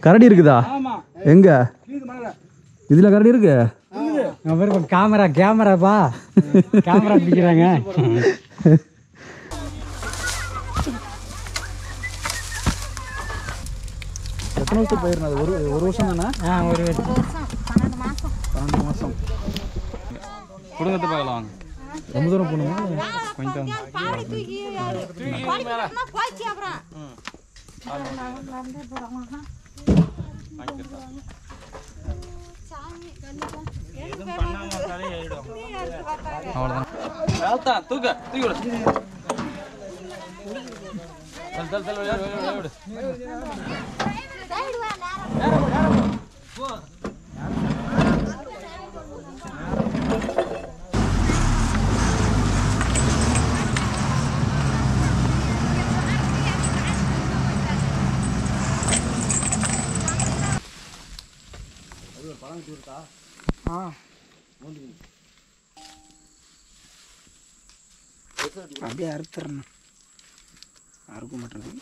கரடி இருக்குதா? எங்க இதுல கரடி இருக்கு? கேமராப்பா கேமரா பிடிக்கிறாங்க. எத்தனை வருஷம் பயிர்னா? அது ஒரு வருஷம் தானே? ஒரு வருஷம் 12 மாதம். குடும்பத்தை பார்க்கலாம். ரொம்ப தூரம் போகணுமா? கொஞ்சம் அவ்வளோதான். தூக்க தூக்கி விடு. அப்படியே அறுத்துறணும். அறுக்க மாட்டேன்.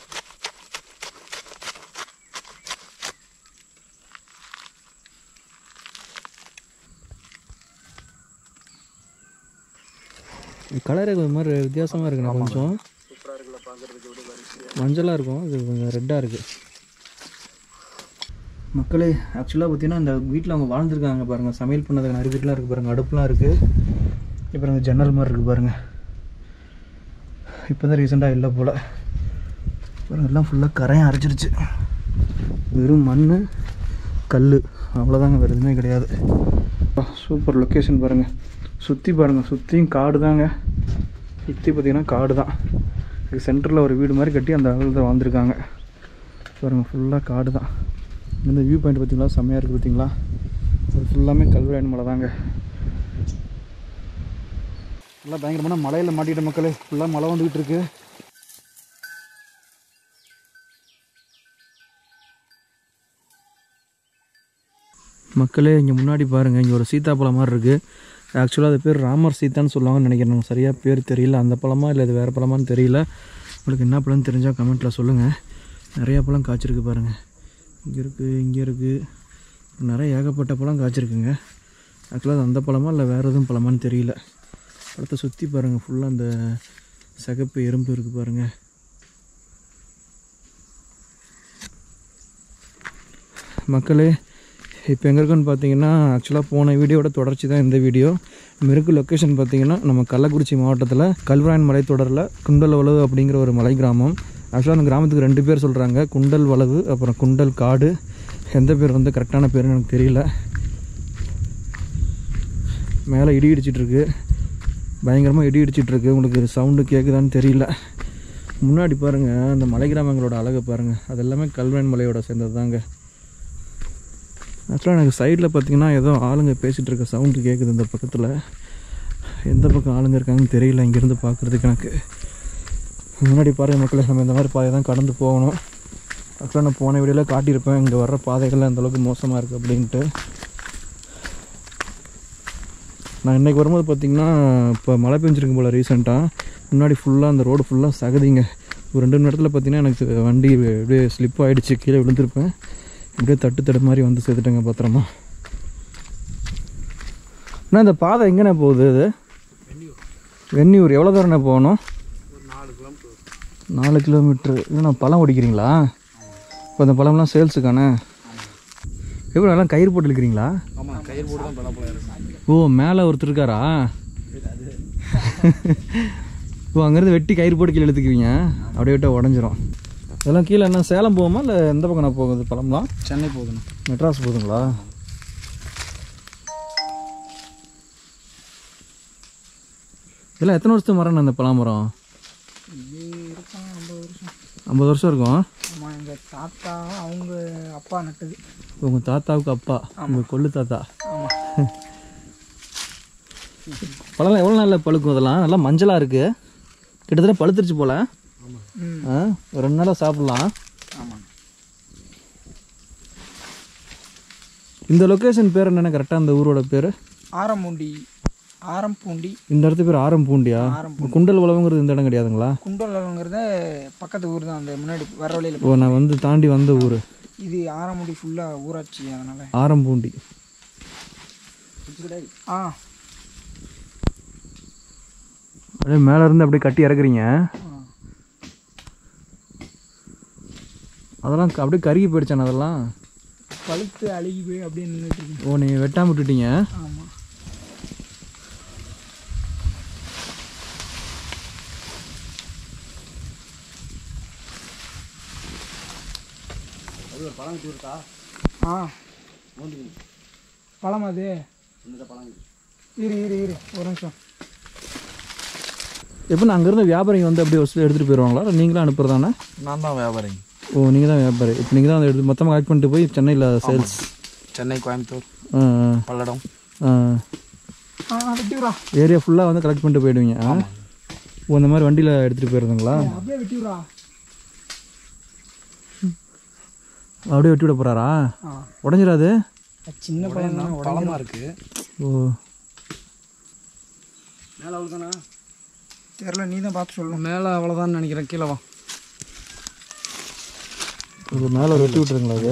கலரே ஒரு மாதிரி வித்தியாசமாக இருக்குண்ணா. கொஞ்சம் மஞ்சளாக இருக்கும், இது கொஞ்சம் ரெட்டாக இருக்குது. மக்களே ஆக்சுவலாக பார்த்தீங்கன்னா இந்த வீட்டில் அவங்க வாழ்ந்துருக்காங்க பாருங்கள். சமையல் பண்ணதுக்கு நிறைய வீட்டிலாம் இருக்குது பாருங்கள். அடுப்புலாம் இருக்குது. இப்போ இந்த ஜன்னல் மாதிரி இருக்குது பாருங்கள். இப்போ தான் ரீசெண்டாக இல்லை போல் பாருங்கள். எல்லாம் ஃபுல்லாக கரையாக அரைச்சிருச்சு. வெறும் மண் கல் அவ்வளோதாங்க, வேறு எதுவுமே கிடையாது. சூப்பர் லொக்கேஷன் பாருங்கள். சுற்றி பாருங்கள், சுற்றியும் காடு தாங்க. சுற்றி பார்த்திங்கன்னா காடு தான். இதுக்கு சென்டரில் ஒரு வீடு மாதிரி கட்டி அந்த அளவில் வாழ்ந்துருக்காங்க பாருங்கள். ஃபுல்லாக காடு தான். இந்த வியூ பாயிண்ட் பார்த்திங்களா, செம்மையாக இருக்குது பார்த்திங்களா. அது ஃபுல்லாமே கல்வராயன் மலை தாங்க. ஃபுல்லாக பயங்கரமான மலையில் மாட்டிக்கிட்ட மக்களே. ஃபுல்லாக மழை வந்துக்கிட்டு இருக்கு. மக்களே இங்கே முன்னாடி பாருங்கள், இங்கே ஒரு சீத்தாப்பழம் மாதிரி இருக்குது. ஆக்சுவலாக அது பேர் ராமர் சீத்தான்னு சொல்லுவாங்கன்னு நினைக்கிறேன். சரியாக பேர் தெரியல. அந்த பழமா இல்லை இது வேறு பழமான்னு தெரியல. உங்களுக்கு என்ன பழம்னு தெரிஞ்சால் கமெண்ட்டில் சொல்லுங்கள். நிறையா பழம் காய்ச்சிருக்கு பாருங்கள். இங்கே இருக்குது, இங்கே இருக்குது, நிறைய ஏகப்பட்ட பழம் காய்ச்சிருக்குங்க. ஆக்சுவலாக அது அந்த பழமா இல்லை வேறு எதுவும் பழமான்னு தெரியல. பழத்தை சுற்றி பாருங்கள். ஃபுல்லாக அந்த சகப்பு எறும்பு இருக்குது பாருங்கள். மக்களே இப்போ எங்கே இருக்குன்னு பார்த்தீங்கன்னா, ஆக்சுவலாக போன வீடியோட தொடர்ச்சி தான் இந்த வீடியோ. மெருக்கு லொக்கேஷன் பார்த்தீங்கன்னா நம்ம கள்ளக்குறிச்சி மாவட்டத்தில் கல்வராயன் மலைத்தொடரில் குண்டல் வளவு அப்படிங்கிற ஒரு மலை கிராமம். ஆக்சுவலாக அந்த கிராமத்துக்கு 2 பேர் சொல்கிறாங்க, குண்டல் வளவு அப்புறம் குண்டல் காடு. எந்த பேர் வந்து கரெக்டான பேருன்னு எனக்கு தெரியல. மேலே இடி இடிச்சிட்ருக்கு, பயங்கரமாக இடி இடிச்சிட்ருக்கு. உங்களுக்கு சவுண்டு கேட்குதான்னு தெரியல. முன்னாடி பாருங்கள் அந்த மலை கிராமங்களோட அழகை பாருங்கள். அது எல்லாமே கல்வராயன் மலையோட சேர்ந்தது தாங்க. ஆக்சுவலாக எனக்கு சைடில் பார்த்திங்கன்னா ஏதோ ஆளுங்க பேசிகிட்டு இருக்க சவுண்டு கேட்குது இந்த பக்கத்தில். எந்த பக்கம் ஆளுங்க இருக்காங்கன்னு தெரியல இங்கேருந்து பார்க்குறதுக்கு எனக்கு. முன்னாடி பாருங்கள் மக்களே, நம்ம இந்த மாதிரி பாதை தான் கடந்து போகணும். ஆக்சுவலாக நான் போன வீடியோவில் காட்டியிருப்பேன் இங்கே வர்ற பாதைகள்லாம் அந்தளவுக்கு மோசமாக இருக்குது அப்படின்ட்டு. நான் இன்றைக்கி வரும்போது பார்த்திங்கன்னா இப்போ மழை பெஞ்சிருக்கும் போல் ரீசெண்டாக. முன்னாடி ஃபுல்லாக அந்த ரோடு ஃபுல்லாக சகதிங்க. ஒரு 2 மணி நேரத்தில் பார்த்திங்கன்னா எனக்கு வண்டி அப்படியே ஸ்லிப் ஆகிடுச்சு, கீழே விழுந்திருப்பேன். இப்படியே தட்டு மாதிரி வந்து சேர்த்துட்டேங்க பத்திரமா. அண்ணா இந்த பாதை எங்கேண்ணே போகுது? இது வெண்ணியூர். எவ்வளோ தூரண்ணே போகணும்? 4 கிலோமீட்ரு. இல்லைண்ணா பழம் ஓடிக்கிறீங்களா? இப்போ அந்த பழம்லாம் சேல்ஸுக்கானே? எப்படி நல்லா கயிறு போட்டு இழுக்கிறீங்களா? ஆமாம், கயிறு போட்டு தான் பழப்பழம். ஓ, மேலே ஒருத்தர் இருக்காரா? ஓ, அங்கேருந்து வெட்டி கயிறு போட்டு கீழே எடுத்துக்குவீங்க. அப்படியே விட்டால் உடஞ்சிரும். இதெல்லாம் கீழே என்ன சேலம் போகுமா இல்லை எந்த பக்கம் நான் போகுது பழம்லாம்? சென்னை போகுதுண்ணா. மெட்ராஸ் போகுதுங்களா? இதெல்லாம் எத்தனை வருஷத்து மரம் அந்த பலாமரம்? 50 வருஷம் இருக்கும். ஆமாம், எங்கள் தாத்தா அவங்க அப்பா நட்டது. உங்கள் தாத்தாவுக்கு அப்பா, உங்கள் கொள்ளு தாத்தா. ஆமாம். பழம் எவ்வளோ நாளில் பழுக்கும்? அதெல்லாம் நல்லா மஞ்சளாக இருக்குது, கிட்டத்தட்ட பழுத்துருச்சு போல். ஒரு 2 நாளாக சாப்பிட்லாம். ஆமாம். இந்த லொக்கேஷன் பேர் என்னென்ன கரெக்டாக? அந்த ஊரோட பேர் ஆரமுண்டி. ஆரம்பூண்டி. இந்த இடத்து பேர் ஆரம்பூண்டியா? குண்டல் உழவுங்கிறது இந்த இடம் கிடையாதுங்களா? குண்டல் உழவுங்கிறது பக்கத்து ஊர் தான், அந்த முன்னாடி வர வழியில். ஓ, நான் வந்து தாண்டி வந்த ஊர் இது ஆரம்பூண்டி ஃபுல்லாக ஊராட்சி, அதனால் ஆரம்பூண்டி. ஆ அப்படியே மேலே இருந்து அப்படியே கட்டி இறக்குறீங்க. அதெல்லாம் அப்படியே கருகி போயிடுச்சானே அதெல்லாம்? பழுத்து அழுகி போய் அப்படியே நின்றுட்டு. ஓ, நீங்கள் வெட்டாமல் விட்டுட்டீங்க? ஆமாம். ஆ பழம் அது. இரு இரு இரு ஒரு நிமிஷம். எப்போ அங்கேருந்து வியாபாரிங்க வந்து அப்படியே வசூல் எடுத்துகிட்டு போயிடுவாங்களா, இல்லை நீங்களும் அனுப்புறதானே? நான் தான் வியாபாரி. ஓ, நீங்கள் தான் வியாபாரி. இப்போ நீங்கள் தான் அதை எடுத்து மொத்தமாக கலெக்ட் பண்ணிட்டு போய் சென்னையில் சேல்ஸ். சென்னை, கோயம்புத்தூர், பல்லடம், வெட்டிவிடா. ஏரியா ஃபுல்லாக வந்து கலெக்ட் பண்ணிட்டு போயிடுவீங்க. ஓ, இந்த மாதிரி வண்டியில் எடுத்துகிட்டு போயிருந்துங்களா? அப்படியே வெட்டிவிடா. அப்படியே வெட்டி விட போகிறாரா? உடஞ்சிடாது? சின்ன பழம் தான், பழமாக இருக்குது. ஓ, மேலே அவ்வளோதானா? தெரியல, நீ தான் பார்த்து சொல்லணும். மேலே அவ்வளோதான்னு நினைக்கிறேன். கீழே வா. இது மேலே வெட்டி விட்டுருங்களா? அது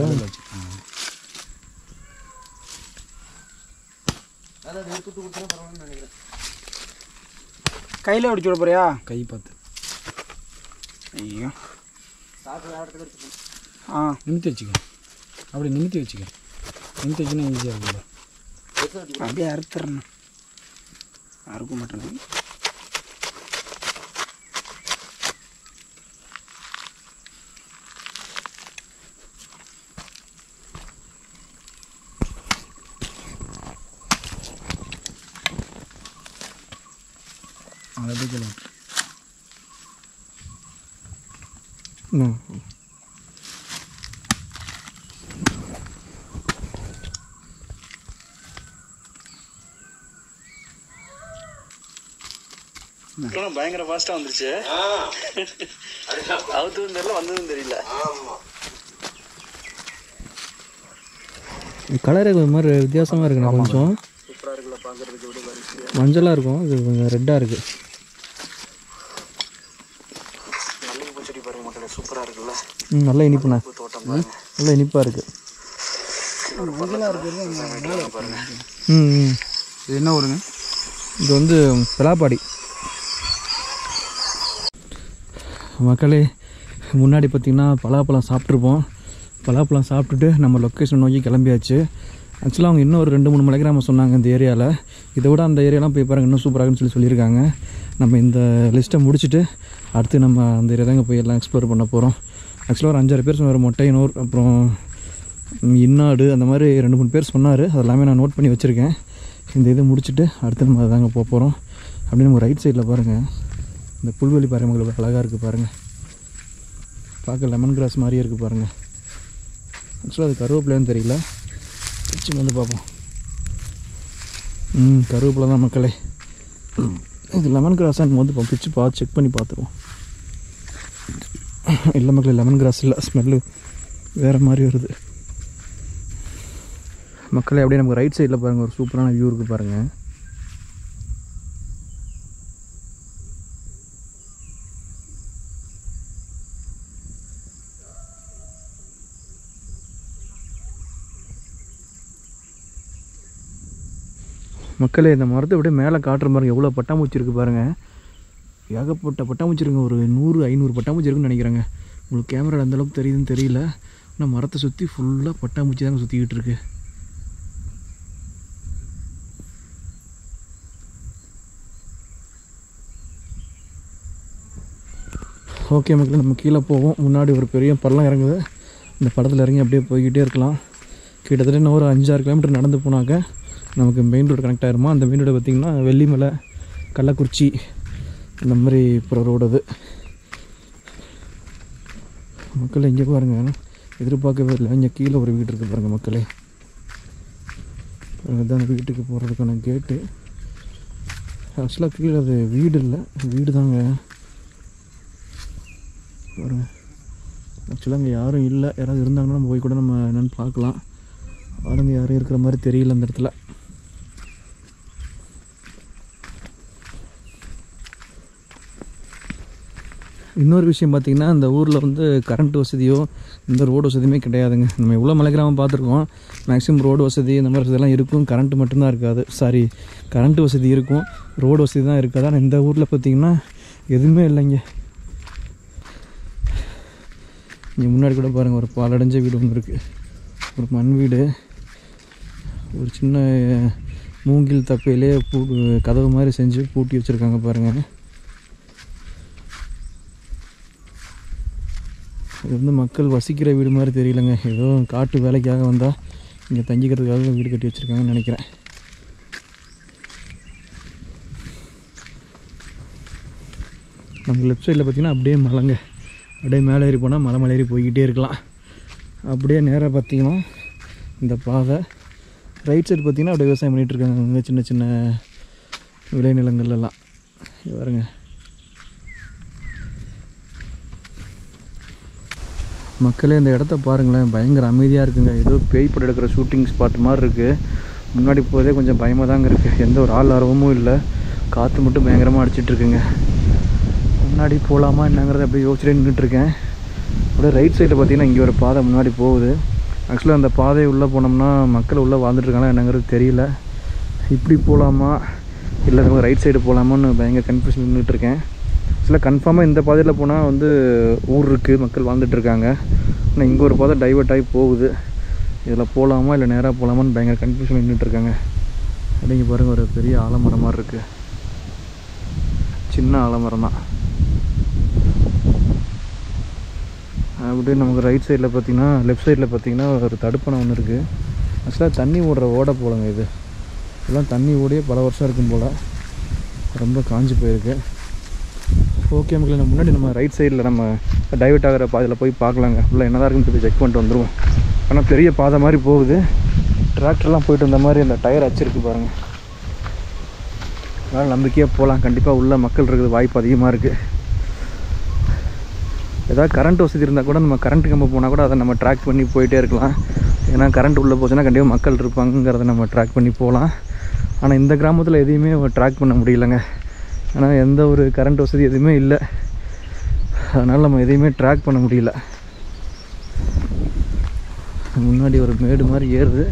கையில் அடிச்சு விட போறியா? கை பார்த்து. ஐயோ, நிமித்தி வச்சுக்க. அப்படி நிமித்தி வச்சுக்க. நிமித்தி வச்சுன்னா ஈஸியாக இருக்குல்ல. அப்படியே அறுத்துறணும். அறுக்க மாட்டேங்குது. அதை அப்படியே கேள்வி. பயங்கர ஃபாஸ்டா வந்துருச்சு. அவுத்ததும் தெரியல, வந்ததும் தெரியல. கலரே ஒரு மாதிரி வித்தியாசமாக இருக்குண்ணா. கொஞ்சம் சூப்பரா இருக்குல்ல பார்க்கறதுக்கு. மஞ்சளாக இருக்கும், இது கொஞ்சம் ரெட்டாக இருக்குது. மல்லிகைப்பூ செடி பாருங்க மக்களே, சூப்பரா இருக்குல்ல. நல்லா இனிப்புண்ணா, தோட்டம் பாருங்க, நல்லா இனிப்பாக இருக்குது. மஞ்சளாக இருக்குது பாருங்க. இது என்ன ஊருங்க? இது வந்து பிலாப்பாடி. மக்களே, முன்னாடி பார்த்திங்கன்னா பலாப்பழம் சாப்பிட்ருப்போம். பலாப்பழம் சாப்பிட்டுட்டு நம்ம லொக்கேஷன் நோக்கி கிளம்பியாச்சு. ஆக்சுவலாக அவங்க இன்னும் ஒரு 2-3 மலை கிராமம் சொன்னாங்க இந்த ஏரியாவில். இதை விட அந்த ஏரியாலாம் போய் பாருங்கள், இன்னும் சூப்பராகுன்னு சொல்லியிருக்காங்க. நம்ம இந்த லிஸ்ட்டை முடிச்சுட்டு அடுத்து நம்ம அந்த ஏரியா தாங்க போய் எல்லாம் எக்ஸ்ப்ளோர் பண்ண போகிறோம். ஆக்சுவலாக ஒரு 5-6 பேர் சொன்னார். மொட்டையனூர், அப்புறம் இன்னாடு, அந்த மாதிரி 2-3 பேர் சொன்னார். அதெல்லாமே நான் நோட் பண்ணி வச்சுருக்கேன். இந்த இது முடிச்சுட்டு அடுத்து நம்ம அதை தாங்க போக போகிறோம். அப்படியே நம்ம ரைட் சைடில் பாருங்கள், இந்த புல்வெளி பாருங்கள், உங்களுக்கு அழகாக இருக்குது பாருங்கள். பார்க்க லெமன் கிராஸ் மாதிரியே இருக்குது பாருங்கள். ஆக்சுவலாக அது கருவேப்பிலைன்னு தெரியல, வச்சு வந்து பார்ப்போம். கருவேப்பிலை தான் மக்களே. இது லெமன் கிராஸான்னு வந்து பிச்சு செக் பண்ணி பார்த்துருவோம். இல்லை மக்களே, லெமன் கிராஸ் இல்லை, ஸ்மெல்லு வேறு மாதிரி வருது. மக்களே, அப்படியே நமக்கு ரைட் சைடில் பாருங்கள், ஒரு சூப்பரான வியூ இருக்குது பாருங்கள். மக்களே, இந்த மரத்தை விட மேலே காட்டுற பாருங்கள், எவ்வளோ பட்டாம்பூச்சி இருக்குது பாருங்கள். ஏகப்பட்ட பட்டாம்பூச்சி இருக்குங்க, ஒரு 100-500 பட்டாம்பூச்சி இருக்குன்னு நினைக்கிறேங்க. உங்களுக்கு கேமரா அந்தளவுக்கு தெரியுதுன்னு தெரியல. ஆனால் மரத்தை சுற்றி ஃபுல்லாக பட்டாம்பூச்சி தாங்க சுற்றிக்கிட்டு இருக்கு. ஓகே மக்களே, நம்ம கீழே போவோம். முன்னாடி ஒரு பெரிய பள்ளம் இறங்குது. இந்த படத்தில் இறங்கி அப்படியே போய்கிட்டே இருக்கலாம். கிட்டத்தட்ட இன்னும் ஒரு 5-6 கிலோமீட்டர் நடந்து போனாக்க நமக்கு மெயின் ரோடு கனெக்ட் ஆகிருமா. அந்த மெயின் ரோடு பார்த்திங்கன்னா வெள்ளிமலை, கள்ளக்குறிச்சி, இந்த மாதிரி இப்போ ரோடு அது. மக்களே, இங்கே பாருங்கள், எதிர்பார்க்கவே இல்லை. இங்கே கீழே ஒரு வீடு இருக்குது பாருங்கள் மக்களே. அதுதான் வீட்டுக்கு போகிறதுக்கான கேட்டு. ஆக்சுவலாக கீழே அது வீடு இல்லை, வீடு தாங்க பாருங்க. ஆக்சுவலாக அங்கே யாரும் இல்லை. யாராவது இருந்தாங்கன்னா நம்ம போய் கூட நம்ம என்னென்னு பார்க்கலாம். ஆளுங்க யாரும் இருக்கிற மாதிரி தெரியல அந்த இடத்துல. இன்னொரு விஷயம் பார்த்திங்கன்னா இந்த ஊரில் வந்து கரண்ட் வசதியோ இந்த ரோடு வசதியுமே கிடையாதுங்க. நம்ம எவ்வளோ மலை கிராமம் பார்த்துருக்கோம், மேக்ஸிமம் ரோடு வசதி இந்த மாதிரி வசதியெல்லாம் இருக்கும், கரண்ட்டு மட்டும்தான் இருக்காது. கரண்ட் வசதி இருக்கும், ரோடு வசதி தான் இருக்காது. ஆனால் இந்த ஊரில் பார்த்திங்கன்னா எதுவுமே இல்லைங்க. இங்கே முன்னாடி கூட பாருங்கள், ஒரு பாலடைஞ்ச வீடு ஒன்று இருக்குது, ஒரு மண் வீடு, ஒரு சின்ன மூங்கில் தப்பையிலே கதவு மாதிரி செஞ்சு பூட்டி வச்சுருக்காங்க பாருங்கள். இது வந்து மக்கள் வசிக்கிற வீடு மாதிரி தெரியலங்க. ஏதோ காட்டு வேலைக்காக வந்தால் இங்கே தங்கிக்கிறதுக்காக வீடு கட்டி வச்சுருக்காங்கன்னு நினைக்கிறேன். நமக்கு லெஃப்ட் சைடில் பார்த்திங்கன்னா அப்படியே மலைங்க, அப்படியே மேலே ஏறி போனால் மலை ஏறி போய்கிட்டே இருக்கலாம். அப்படியே நேராக பார்த்திங்கன்னா இந்த பாதை, ரைட் சைடு பார்த்திங்கன்னா அப்படியே விவசாயம் பண்ணிகிட்ருக்காங்க. அங்கே சின்ன சின்ன விளைநிலங்கள்லாம் பாருங்க. மக்களே இந்த இடத்த பாருங்களேன், பயங்கர அமைதியாக இருக்குங்க. ஏதோ பேய் படம் எடுக்கிற ஷூட்டிங் ஸ்பாட் மாதிரி இருக்குது. முன்னாடி போதே கொஞ்சம் பயமாக தாங்க இருக்குது. எந்த ஒரு ஆள் ஆர்வமும் இல்லை, காற்று மட்டும் பயங்கரமாக அடிச்சிட்ருக்குங்க. முன்னாடி போகலாமா என்னங்கிறத அப்படியே யோசிச்சுட்டே நின்றுட்டுருக்கேன். அப்படியே ரைட் சைடில் பார்த்திங்கன்னா இங்கே ஒரு பாதை முன்னாடி போகுது. ஆக்சுவலாக அந்த பாதை உள்ளே போனோம்னா மக்கள் உள்ளே வாழ்ந்துட்டுருக்காங்களா என்னங்கிறது தெரியல. இப்படி போகலாமா இல்லை ரைட் சைடு போகலாமான்னு பயங்கர கன்ஃபியூஷன் நின்றுட்டுருக்கேன். ஆக்சுவலாக கன்ஃபார்மாக இந்த பாதையில் போனால் வந்து ஊர் இருக்குது, மக்கள் வாழ்ந்துட்டுருக்காங்க. ஆனால் இங்கே ஒரு பாதை டைவர்ட் ஆகி போகுது. இதில் போகலாமா இல்லை நேராக போகலாமான்னு பயங்கர கன்ஃபியூஷன் நின்றுட்டுருக்காங்க. அப்படிங்க பாருங்கள், ஒரு பெரிய ஆலமரம் மாதிரி இருக்குது, சின்ன ஆலமரம் தான். அப்படியே நமக்கு ரைட் சைடில் பார்த்திங்கன்னா, லெஃப்ட் சைடில் பார்த்திங்கன்னா ஒரு தடுப்பணை ஒன்று இருக்குது. ஆக்சுவலாக தண்ணி ஓடுற ஓடை போலங்க. இது இதெல்லாம் தண்ணி ஓடியே பல வருஷம் இருக்கும் போல், ரொம்ப காஞ்சி போயிருக்கு. ஓகே மக்களே, நம்ம முன்னாடி நம்ம ரைட் சைடில் நம்ம டைவர்ட் ஆகிற பாதையில் போய் பார்க்கலாங்க. ஃபுல்லாக என்ன தான் இருக்குன்னு சொல்லி செக் பண்ணிட்டு வந்துடுவோம். ஆனால் பெரிய பாதை மாதிரி போகுது, டிராக்டர்லாம் போயிட்டு வந்த மாதிரி அந்த டயர் அச்சிருக்கு பாருங்கள். அதனால் நம்பிக்கையாக போகலாம். கண்டிப்பாக உள்ள மக்கள் இருக்கிறது வாய்ப்பு அதிகமாக இருக்குது. ஏதாவது கரண்ட் வசதி இருந்தால் கூட நம்ம கரண்ட் கம்பு போனால் கூட அதை நம்ம ட்ராக் பண்ணி போயிட்டே இருக்கலாம். ஏன்னா கரண்ட் உள்ளே போச்சுன்னா கண்டிப்பாக மக்கள் இருப்பாங்கிறத நம்ம ட்ராக் பண்ணி போகலாம். ஆனால் இந்த கிராமத்தில் எதையுமே ட்ராக் பண்ண முடியலைங்க. ஆனால் எந்த ஒரு கரண்ட் வசதி எதுவுமே இல்லை, அதனால் நம்ம எதையுமே ட்ராக் பண்ண முடியல. முன்னாடி ஒரு மேடு மாதிரி ஏறுது,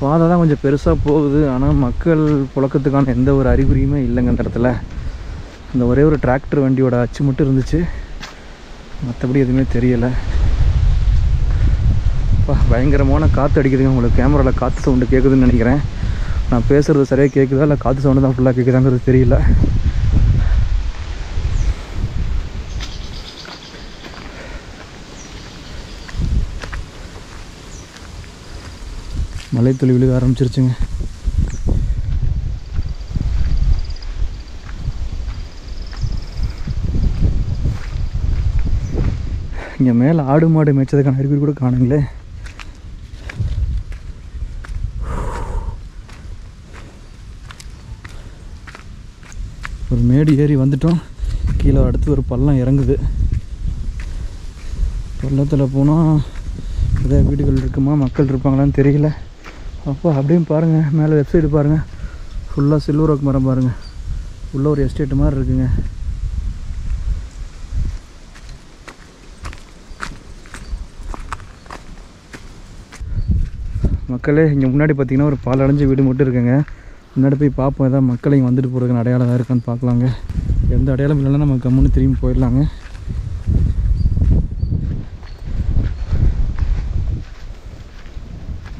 பாதை தான் கொஞ்சம் பெருசாக போகுது. ஆனால் மக்கள் புழக்கத்துக்கான எந்த ஒரு அறிகுறியுமே இல்லைங்க அந்த இடத்துல. இந்த ஒரே ஒரு டிராக்டர் வண்டியோட அச்சு மட்டும் இருந்துச்சு, மற்றபடி எதுவுமே தெரியலை. பயங்கரமான காற்று அடிக்குதுங்க. உங்களுக்கு கேமராவில் காற்று சவுண்டு கேட்குதுன்னு நினைக்கிறேன். நான் பேசுகிறது சரியாக கேட்குதா இல்லை காற்று சவுண்டு தான் ஃபுல்லாக கேட்குதாங்கிறது தெரியல. மலைத்துளி விழுக ஆரம்பிச்சிருச்சுங்க. இங்கே மேலே ஆடு மாடு மேய்ச்சதுக்கான அறிகுறி கூட காணுங்களே. ஒரு மேடு ஏறி வந்துட்டோம், கீழே அடுத்து ஒரு பள்ளம் இறங்குது. பள்ளத்தில் போனால் எதாவது வீடுகள் இருக்குமா, மக்கள் இருப்பாங்களான்னு தெரியல. அப்போ அப்படியே பாருங்கள், மேலே லெஃப்ட் சைடு பாருங்கள், ஃபுல்லாக சில்வர் ஓக் மரம் பாருங்கள், உள்ள ஒரு எஸ்டேட் மாதிரி இருக்குங்க. மக்களே இங்கே முன்னாடி பார்த்திங்கன்னா ஒரு பாலடைஞ்ச வீடு மட்டும் இருக்குங்க. முன்னாடி போய் பார்ப்போம், ஏதாவது மக்கள் இங்கே வந்துட்டு போகிறதுக்கு அடையாளம் தான் இருக்கான்னு பார்க்கலாங்க. எந்த அடையாளம் இல்லைன்னா நம்ம கம்முன்னு திரும்பி போயிடலாங்க.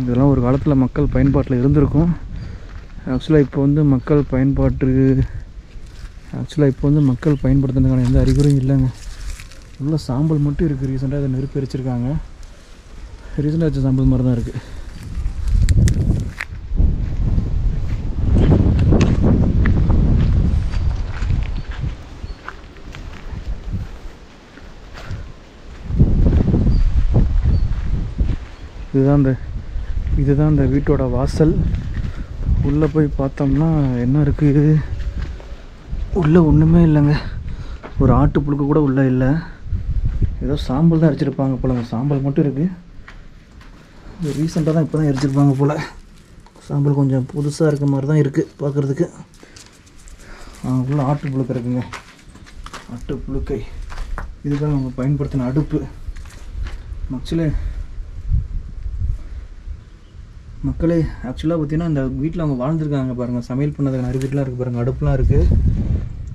இதெல்லாம் ஒரு காலத்தில் மக்கள் பயன்பாட்டில் இருந்திருக்கும். ஆக்சுவலாக இப்போ வந்து மக்கள் பயன்படுத்துறதுக்கான எந்த அறிகுறியும் இல்லைங்க. உள்ள சாம்பல் மட்டும் இருக்குது. ரீசெண்டாக இதை நெருப்பு எரிச்சிருக்காங்க. ரீசெண்டாக வச்ச சாம்பல் மாதிரி தான் இருக்குது. இதுதான் இந்த வீட்டோட வாசல். உள்ளே போய் பார்த்தோம்னா என்ன இருக்குது, உள்ளே ஒன்றுமே இல்லைங்க. ஒரு ஆட்டு புழுக்கு கூட உள்ளே இல்லை. ஏதோ சாம்பல் தான் எரிச்சிருப்பாங்க போல். சாம்பல் மட்டும் இருக்குது. ரீசெண்டாக தான் இப்போ தான் எரிச்சிருப்பாங்க போல். சாம்பல் கொஞ்சம் புதுசாக இருக்க மாதிரி தான் இருக்குது பார்க்குறதுக்கு. உள்ள ஆட்டு புழுக்கை இருக்குங்க. ஆட்டு புழுக்கை இதுக்காக அவங்க பயன்படுத்தின அடுப்பு. மக்களே ஆக்சுவலாக பார்த்தீங்கன்னா இந்த வீட்டில் அவங்க வாழ்ந்துருக்காங்க பாருங்கள். சமையல் பண்ணதுக்கு நிறைய வீட்டிலாம் இருக்குது பாருங்கள். அடுப்புலாம் இருக்குது.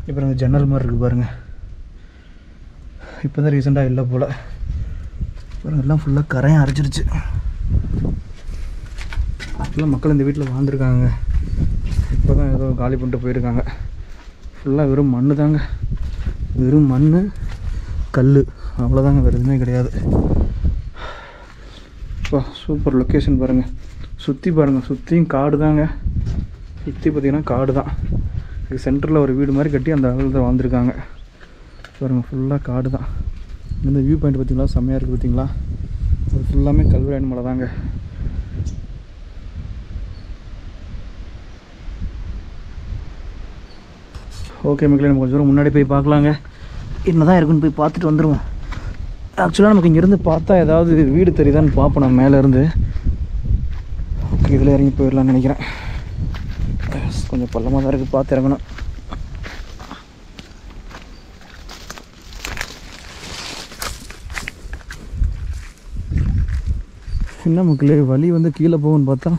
இப்போ இந்த ஜன்னல் மாதிரி இருக்குது பாருங்கள். இப்போ தான் ரீசெண்டாக இல்லை போல் பாருங்கள். எல்லாம் ஃபுல்லாக கரையாக அரைச்சிருச்சு. ஆக்சுவலாக மக்கள் இந்த வீட்டில் வாழ்ந்துருக்காங்க. இப்போ தான் ஏதோ காலி பண்ணிட்டு போயிருக்காங்க. ஃபுல்லாக வெறும் மண் தாங்க. வெறும் மண், கல், அவ்வளோதாங்க. வேறு எதுவுமே கிடையாது. இப்போ சூப்பர் லொக்கேஷன் பாருங்கள். சுற்றி பாருங்கள், சுற்றியும் காடு தாங்க. சுற்றி பார்த்திங்கன்னா காடு தான். இது சென்டரில் ஒரு வீடு மாதிரி கட்டி அந்த அளவில் வாழ்ந்துருக்காங்க பாருங்கள். ஃபுல்லாக காடு தான். இந்த வியூ பாயிண்ட் பார்த்திங்களா, செம்மையாக இருக்குது பார்த்திங்களா. அது ஃபுல்லாமே கல்வராயன் மலை தாங்க. ஓகே மக்களே, நம்ம கொஞ்சம் தூரம் முன்னாடி போய் பார்க்கலாங்க. என்ன தான் இருக்குன்னு போய் பார்த்துட்டு வந்துடுவோம். ஆக்சுவலாக நமக்கு இங்கேருந்து பார்த்தா ஏதாவது வீடு தெரியுதான்னு பார்ப்போம் நம்ம மேலேருந்து. ஓகே, இதில் இறங்கி போயிடலான்னு நினைக்கிறேன். கொஞ்சம் பள்ளமாக தான் இருக்குது, பார்த்து இறங்கணும். என்ன மக்களே, வழி வந்து கீழே போகும்னு பார்த்தா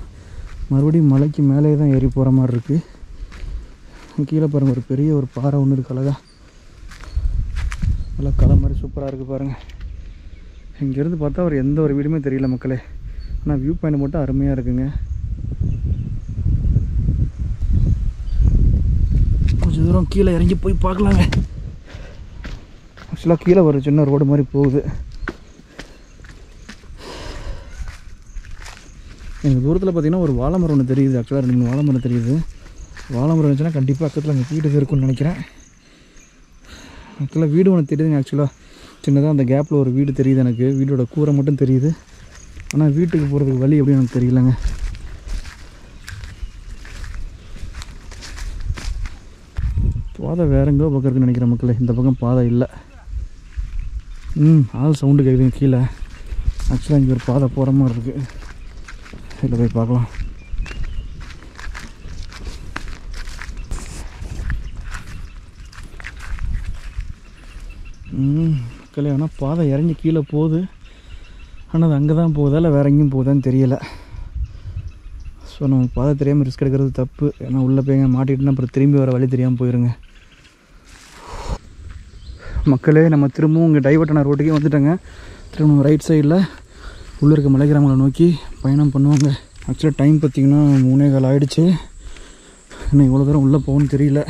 மறுபடியும் மலைக்கு மேலே தான் ஏறி போகிற மாதிரி இருக்குது. கீழே பாருங்கள், ஒரு பெரிய ஒரு பாறை ஒன்று இருக்குது. அழகா நல்லா களை மாதிரி சூப்பராக இருக்குது பாருங்கள். இங்கேருந்து பார்த்தா ஒரு எந்த ஒரு வீடுமே தெரியல மக்களே. ஆனால் வியூ பாயிண்ட் மட்டும் அருமையாக இருக்குங்க. கொஞ்சம் தூரம் கீழே இறங்கி போய் பார்க்கலாங்க. ஆக்சுவலாக கீழே ஒரு சின்ன ரோடு மாதிரி போகுது. எனக்கு தூரத்தில் பார்த்திங்கன்னா ஒரு வாழை மரம் ஒன்று தெரியுது. ஆக்சுவலாக 2 வாழை மரம் தெரியுது. வாழை மரம் இருந்துச்சுன்னா கண்டிப்பாக பக்கத்தில் அங்கே வீடு இருக்குன்னு நினைக்கிறேன். ஆக்சுவலாக வீடு ஒன்று தெரியுதுங்க. ஆக்சுவலாக சின்னதாக அந்த கேப்பில் ஒரு வீடு தெரியுது எனக்கு. வீடோட கூரை மட்டும் தெரியுது. ஆனால் வீட்டுக்கு போகிறதுக்கு வழி எப்படின்னு எனக்கு தெரியலங்க. பாதை வேற எங்கோ பக்கம் இருக்குன்னு நினைக்கிறேன் மக்களே. இந்த பக்கம் பாதை இல்லை. ஆள் சவுண்டு கேட்குதுங்க கீழே. ஆக்சுவலாக இங்கே ஒரு பாதை போகிற மாதிரி இருக்குது. இதில் போய் பார்க்கலாம். மக்களே, ஆனால் பாதை இறங்கி கீழே போகுது. ஆனால் அது அங்கே தான் போகுதா இல்லை வேறு எங்கேயும் போகுதான்னு தெரியலை. ஸோ நம்ம பாதை தெரியாமல் ரிஸ்க் எடுக்கிறது தப்பு. ஏன்னா உள்ளே போய்ங்க மாட்டிட்டுனா அப்புறம் திரும்பி வர வழி தெரியாமல் போயிருங்க. மக்களே, நம்ம திரும்பவும் இங்கே டைவர்ட்டான ரோட்டுக்கே வந்துட்டோங்க. திரும்ப ரைட் சைடில் உள்ளே இருக்க மலை கிராமங்களை நோக்கி பயணம் பண்ணுவாங்க. ஆக்சுவலாக டைம் பார்த்திங்கன்னா 3:15 ஆகிடுச்சு. இன்னும் இவ்வளோ தூரம் உள்ளே போகணும்னு தெரியல.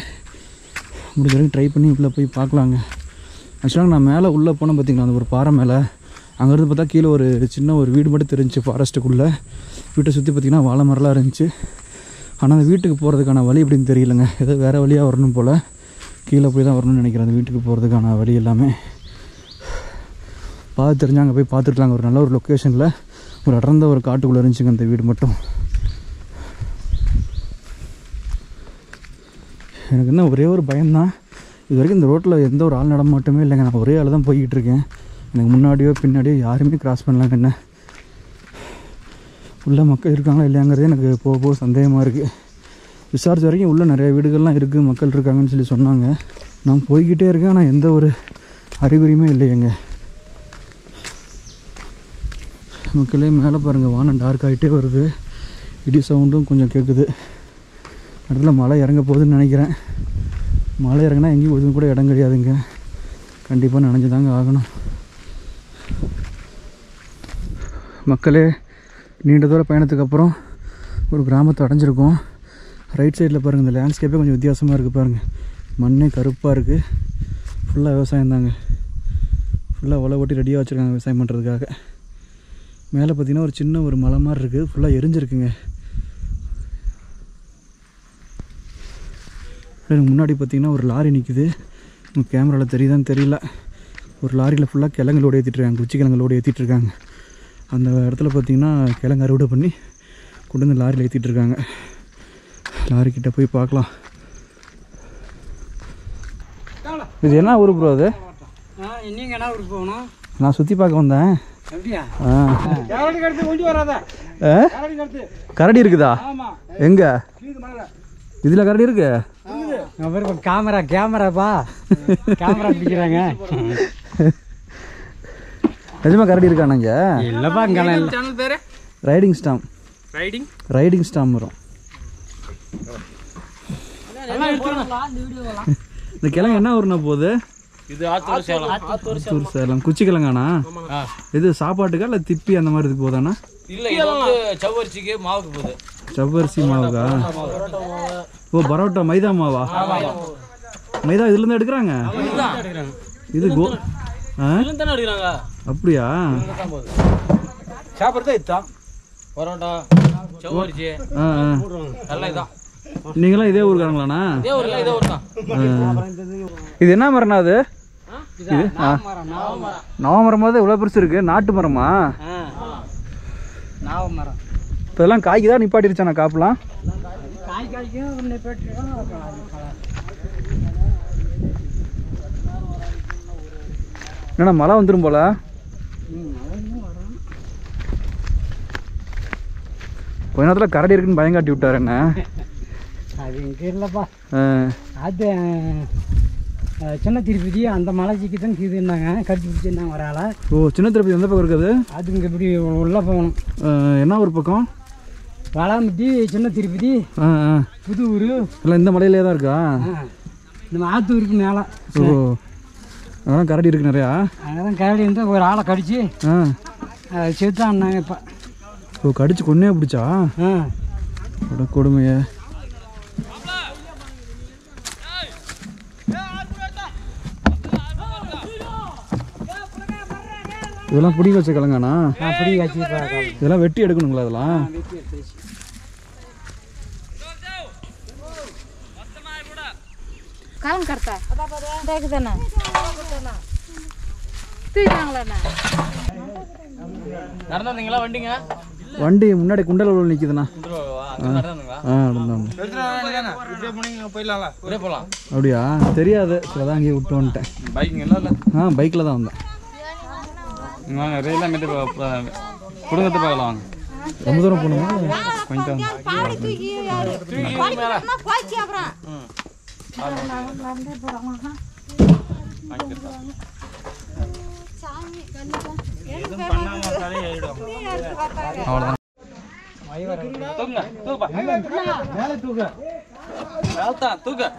முடிஞ்ச வரைக்கும் ட்ரை பண்ணி உள்ளே போய் பார்க்கலாங்க. ஆக்சுவலாக நான் மேலே உள்ளே போனேன் பார்த்திங்களா, அந்த ஒரு பாறை மேலே. அங்கேருந்து பார்த்தா கீழே ஒரு சின்ன ஒரு வீடு மட்டும் தெரிஞ்சிச்சு ஃபாரஸ்ட்டுக்குள்ளே. வீட்டை சுற்றி பார்த்திங்கன்னா வாழை மரம்லாம் இருந்துச்சு. ஆனால் அந்த வீட்டுக்கு போகிறதுக்கான வழி எப்படின்னு தெரியலங்க. ஏதோ வேறு வழியாக வரணும் போல். கீழே போய் தான் வரணும்னு நினைக்கிறேன். அந்த வீட்டுக்கு போகிறதுக்கான வழி எல்லாமே பார்த்து தெரிஞ்சு அங்கே போய் பார்த்துருக்கலாங்க. ஒரு நல்ல ஒரு லொக்கேஷனில் ஒரு அடர்ந்த ஒரு காட்டுக்குள்ளே இருந்துச்சுங்க அந்த வீடு மட்டும். எனக்கு என்ன ஒரே ஒரு பயம்தான். இது வரைக்கும் இந்த ரோட்டில் எந்த ஒரு ஆள் நடமாட்டமே இல்லைங்க. நான் ஒரே ஆள் தான் போய்கிட்டு இருக்கேன். எனக்கு முன்னாடியோ பின்னாடியோ யாருமே கிராஸ் பண்ணலாங்க. என்ன உள்ளே மக்கள் இருக்காங்களா இல்லையாங்கிறதே எனக்கு போக போக சந்தேகமாக இருக்குது. விசாரிச்ச வரைக்கும் உள்ளே நிறைய வீடுகள்லாம் இருக்குது, மக்கள் இருக்காங்கன்னு சொல்லி சொன்னாங்க. நான் போய்கிட்டே இருக்கேன், ஆனால் எந்த ஒரு அறிகுறியுமே இல்லையேங்க. மக்களே, மேலே பாருங்கள், வானம் டார்க் ஆகிட்டே வருது. இடி சவுண்டும் கொஞ்சம் கேட்குது. இடத்துல மழை இறங்க போகுதுன்னு நினைக்கிறேன். மழை இறங்கினா எங்கேயும் ஒதுவும் கூட இடம் கிடையாதுங்க. கண்டிப்பாக நனைஞ்சு தாங்க ஆகணும். மக்களே, நீண்ட தூர பயணத்துக்கு அப்புறம் ஒரு கிராமத்தை அடைஞ்சிருக்கோம். ரைட் சைடில் பாருங்கள், இந்த லேண்ட்ஸ்கேப்பே கொஞ்சம் வித்தியாசமாக இருக்குது பாருங்கள். மண்ணே கருப்பாக இருக்குது. ஃபுல்லாக விவசாயம் தாங்க. ஃபுல்லாக ஒலை ஓட்டி ரெடியாக வச்சுருக்காங்க விவசாயம் பண்ணுறதுக்காக. மேலே பார்த்திங்கன்னா ஒரு சின்ன ஒரு மலை மாதிரி இருக்குது. ஃபுல்லாக எரிஞ்சிருக்குங்க. எனக்கு முன்னாடி பார்த்திங்கன்னா ஒரு லாரி நிற்குது. கேமராவில் தெரியுதான்னு தெரியல. ஒரு லாரியில் ஃபுல்லாக கிழங்கு லோடு ஏற்றிட்டுருக்காங்க. குச்சி கிழங்கு லோடு ஏற்றிட்டுருக்காங்க. அந்த இடத்துல பார்த்திங்கன்னா கிழங்கு அறுவடை பண்ணி கொண்டு வந்து லாரியில் ஏற்றிட்டுருக்காங்க. லாரிக்கிட்ட போய் பார்க்கலாம். இது என்ன ஊர் ப்ரோ அது? நீங்கள் என்ன ஊருக்கு போகணும்? நான் சுற்றி பார்க்க வந்தேன். கரடி இருக்குதா? எங்கே இதில் கரடி இருக்கு? அப்புறம் கேமராப்பா கேமரா பிடிக்கிறாங்க. நிஜமாக கரடி இருக்கானுங்க? இல்லைப்பா இங்கே சேனல் பேர் ரைடிங் ஸ்டாம். ரைடிங் ஸ்டாம் வரும். இந்த கிழங்கு என்ன ஊர்னா போகுது? இது ஆத்தூர் சேலம். குச்சி கிழங்காண்ணா? இது சாப்பாட்டுக்கா இல்லை திப்பி அந்த மாதிரி இது போதாண்ணா? இல்லை, இது வந்து சவ்வரிசிக்கு மாவுக்கு போகுது. சவ்வரிசி மாவுக்கா? ஓ, பரோட்டா மைதா மாவா? மைதா இதுலேருந்து எடுக்கிறாங்க? இது எடுக்கிறாங்க. அப்படியா? சாப்பிட்றதே இதுதான். பரோட்டா சவ்வரிசி எல்லாம் இதான். நீங்களாம் இதே ஊருக்காரங்களாண்ணா? இதே ஊர் தான். இது என்ன மரம்ண்ணா அது? இது நவமரம் போது இவ்வளோ பெருசு இருக்கு. நாட்டு மரமா? நாவமரம். இப்போ இதெல்லாம் காய்க்குதான் நிப்பாட்டிருச்சாண்ணா காப்புலாம்? காய்க்கும் என்னண்ணா மழை வந்துடும் போல? கொஞ்ச நேரத்தில் கரடி இருக்குன்னு பயங்காட்டி விட்டார் என்ன? அது இங்கே இல்லைப்பா. அது சின்ன திருப்பதி அந்த மலைச்சிக்கு தான் கீதுன்னாங்க. கட்டி பிடிச்சிருந்தாங்க ஒரு ஆளை. ஓ, சின்ன திருப்பதி எந்த பக்கம் இருக்குது? அது இங்கே இப்படி உள்ளே போகணும். என்ன ஒரு பக்கம்? வளாம்பட்டி, சின்ன திருப்பதி, புதூர் எல்லாம் இந்த மலையிலே தான் இருக்கா? நம்ம ஆத்தூருக்கு மேலே. ஓ, அதெல்லாம் கரடி இருக்கு நிறையா? அதான் கரடி வந்து ஒரு ஆளை கடிச்சு செத்தான்னாங்க இப்போ. ஓ, கடிச்சு கொன்னே பிடிச்சா? கொடுமையே. இதெல்லாம் பிடிங்க வச்ச கிழங்காண்ணா? பிடிங்க வச்சு இதெல்லாம் வெட்டி எடுக்கணுங்களா? அதெல்லாம் காலம் கரெக்டா தேக்குதானே தூக்கிட்டாங்களா? நடந்து வந்தீங்களா? வண்டிங்க வண்டி முன்னாடி குண்டல் உள்ள நிற்குதுண்ணா. போகலாம். அப்படியா? தெரியாது. சிலதான் அங்கேயே விட்டு வந்துட்டேன். பைக்குங்களா? இல்லை, பைக்கில் தான் வந்தேன். வாங்க ரயிலாக மீட்டு குடும்பத்தை பார்க்கலாம். வாங்க. ரொம்ப தூரம் போகணுமா? கொஞ்சம் அவ்வளோதான். தூக்கி விடு.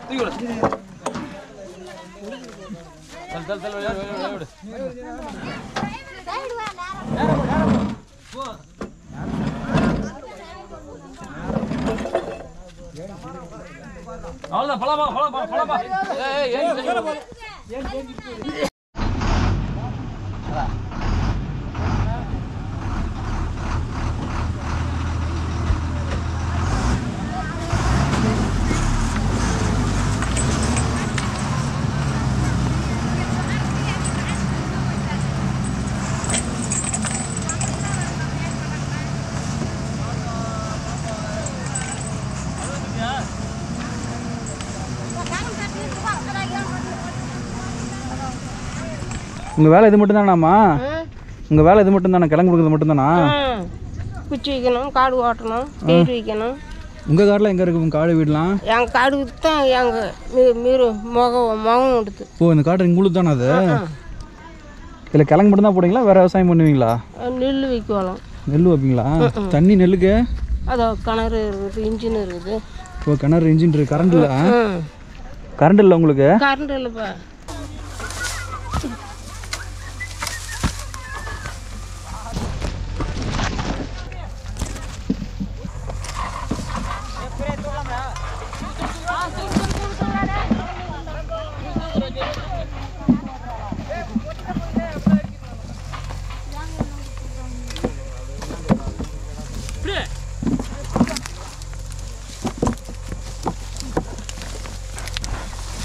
அவ்வளோதான். பழமா. உங்கள் வேலை இது மட்டும் தானாம்மா? உங்கள் வேலை இது மட்டும் தானே? கிழங்கு கொடுக்குறது மட்டும் தானா? குச்சி வைக்கணும், காடு ஓட்டணும், பேர் வைக்கணும். உங்கள் காடில் எங்கே இருக்குது காடு வீடலாம்? எங்கள் காடு தான் எங்கள் முகம் கொடுத்து. ஓ, இந்த காடு உங்களுக்கு தானே அது? இதில் கிழங்கு மட்டும் தான் போடுவீங்களா? வேறு விவசாயம் பண்ணுவீங்களா? நெல் வைக்கலாம். நெல் வைப்பீங்களா? தண்ணி நெல்லுக்கு? அதோ கிணறு இருக்குது, இன்ஜின் இருக்குது. ஓ, கிணறு இன்ஜின் இருக்குது. கரண்ட் இல்லை? கரண்ட் இல்லை உங்களுக்கு? கரண்ட் இல்லைப்பா.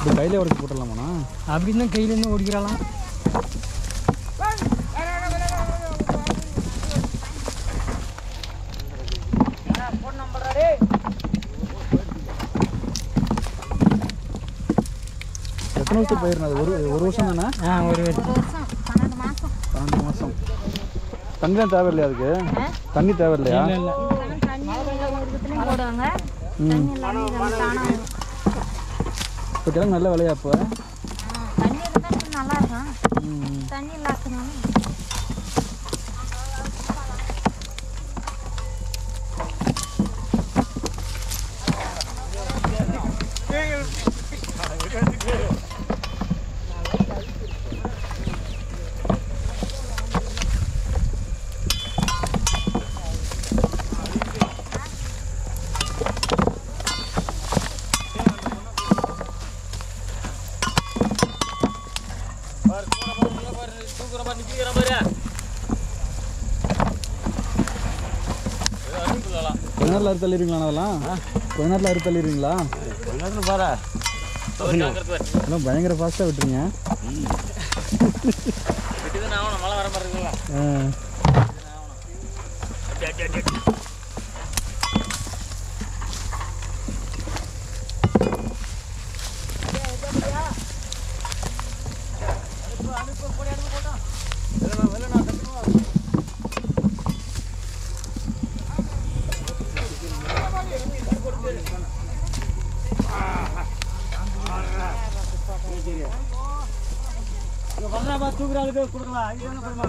இப்படி கையிலே உடச்சி போட்டுடலாமாண்ணா? அப்படின்னு கையிலேருந்து ஓடிக்கிறாலாம். எத்தனை வருஷம் பயிர்னா? அது ஒரு வருஷம் தானே? ஒரு வருஷம். 12 மாதம். தண்ணி தான் தேவையில்லையா? அதுக்கு தண்ணி தேவையில்லையா? போடுவாங்க. இப்போ கிழங்கு நல்ல விலையா இப்போ? தண்ணி இருந்தால் நல்லா இருக்கும். தண்ணி இல்லாதனால கொஞ்ச நேரத்தில் அறுத்து தள்ளிடுவீங்களா? அதெல்லாம் கொஞ்ச நேரத்தில் அறுத்து தள்ளிடுவீங்களா? அதெல்லாம் பயங்கர ஃபாஸ்ட்டாக விட்டுருங்க. மழை வர மாதிரி இருக்குங்களா? தூக்குறாளுக்கு கொடுக்கலாம். இது என்ன பண்ணுமா?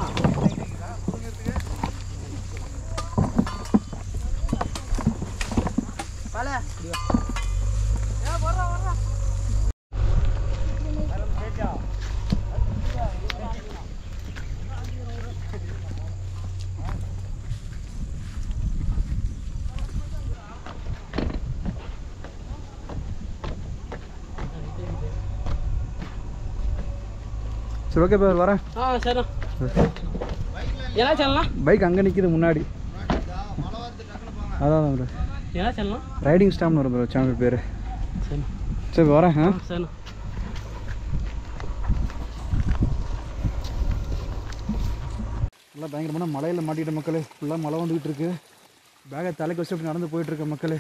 சரி, ஓகே பேர் வரேன். சரிண்ணா. என்ன சொல்லலாம்? பைக் அங்கே நிற்கிது முன்னாடி. அதான் ப்ரோ என்ன சொல்லலாம்? ரைடிங் ஸ்டாம்னு வரும் ப்ரோ சேனல் பேர். சரி சரி வரேன். சரிண்ணா. நல்லா பயங்கரமான மலையில் மாட்டிக்கிட்ட மக்களே. ஃபுல்லாக மழை வந்துக்கிட்டு இருக்கு. பேகை தலைக்கு வச்சு அப்படி நடந்து போயிட்டுருக்க மக்களே.